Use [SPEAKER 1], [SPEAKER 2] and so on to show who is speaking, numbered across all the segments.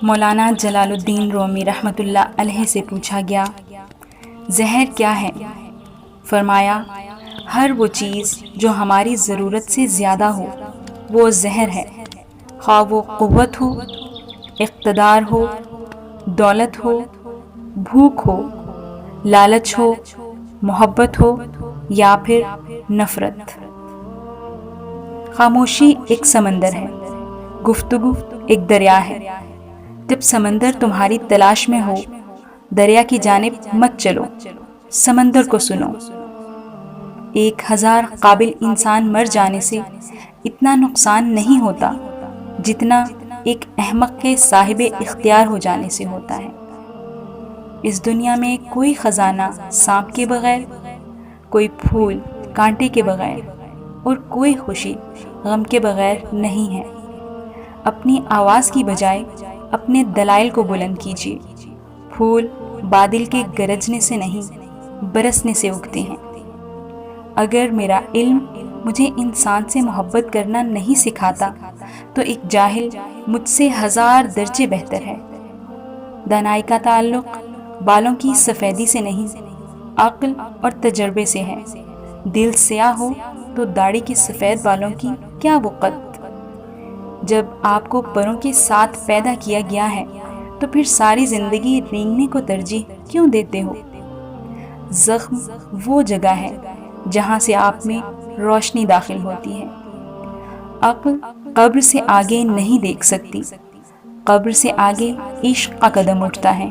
[SPEAKER 1] مولانا جلال الدین رومی رحمۃ اللہ علیہ سے پوچھا گیا، زہر کیا ہے؟ فرمایا، ہر وہ چیز جو ہماری ضرورت سے زیادہ ہو وہ زہر ہے، خواہ وہ قوت ہو، اقتدار ہو، دولت ہو، بھوک ہو، لالچ ہو، محبت ہو یا پھر نفرت۔ خاموشی ایک سمندر ہے، گفتگو ایک دریا ہے۔ جب سمندر تمہاری تلاش میں ہو، دریا کی جانب مت چلو، سمندر کو سنو۔ 1000 قابل انسان مر جانے سے اتنا نقصان نہیں ہوتا جتنا ایک احمق کے صاحب اختیار ہو جانے سے ہوتا ہے۔ اس دنیا میں کوئی خزانہ سانپ کے بغیر، کوئی پھول کانٹے کے بغیر اور کوئی خوشی غم کے بغیر نہیں ہے۔ اپنی آواز کی بجائے اپنے دلائل کو بلند کیجیے۔ پھول بادل کے گرجنے سے نہیں، برسنے سے اگتے ہیں۔ اگر میرا علم مجھے انسان سے محبت کرنا نہیں سکھاتا تو ایک جاہل مجھ سے 1000 درجے بہتر ہے۔ دانائی کا تعلق بالوں کی سفیدی سے نہیں، عقل اور تجربے سے ہے۔ دل سیاہ ہو تو داڑھی کے سفید بالوں کی کیا وقت؟ جب آپ کو پروں کے ساتھ پیدا کیا گیا ہے تو پھر ساری زندگی رینگنے کو ترجیح کیوں دیتے ہو؟ زخم وہ جگہ ہے جہاں سے آپ میں روشنی داخل ہوتی ہے۔ عقل قبر سے آگے نہیں دیکھ سکتی، قبر سے آگے عشق کا قدم اٹھتا ہے،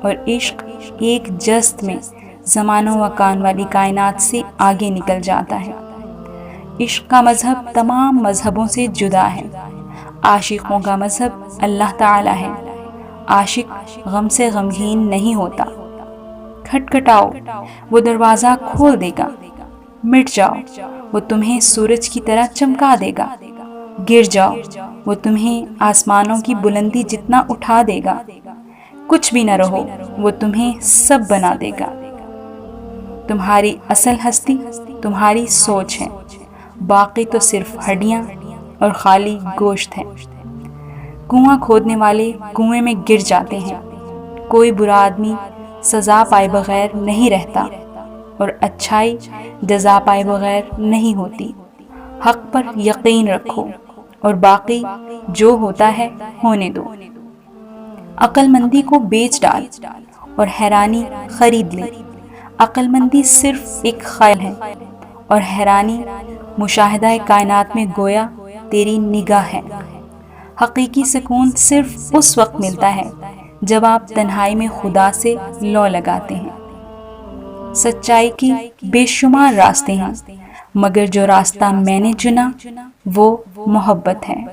[SPEAKER 1] اور عشق ایک جست میں زمان و مکان والی کائنات سے آگے نکل جاتا ہے۔ عشق کا مذہب تمام مذہبوں سے جدا ہے۔ عاشقوں کا مذہب اللہ تعالی ہے۔ عاشق غم سے غمگین نہیں ہوتا۔ کھٹکھٹاؤ، وہ دروازہ کھول دے گا۔ مٹ جاؤ، وہ تمہیں سورج کی طرح چمکا دے گا۔ گر جاؤ، وہ تمہیں آسمانوں کی بلندی جتنا اٹھا دے گا۔ کچھ بھی نہ رہو، وہ تمہیں سب بنا دے گا۔ تمہاری اصل ہستی تمہاری سوچ ہے، باقی تو صرف ہڈیاں اور خالی گوشت ہے۔ کنواں کھودنے والے کنویں میں گر جاتے ہیں۔ کوئی برا آدمی سزا پائے بغیر نہیں رہتا، اور اچھائی جزا پائے بغیر نہیں ہوتی۔ حق پر یقین رکھو اور باقی جو ہوتا ہے ہونے دو۔ عقل مندی کو بیچ ڈال اور حیرانی خرید لے۔ عقل مندی صرف ایک خیال ہے اور حیرانی مشاہدہ کائنات میں گویا تیری نگاہ ہے۔ حقیقی سکون صرف اس وقت ملتا ہے جب آپ تنہائی میں خدا سے لو لگاتے ہیں۔ سچائی کی بے شمار راستے ہیں، مگر جو راستہ میں نے چنا وہ محبت ہے۔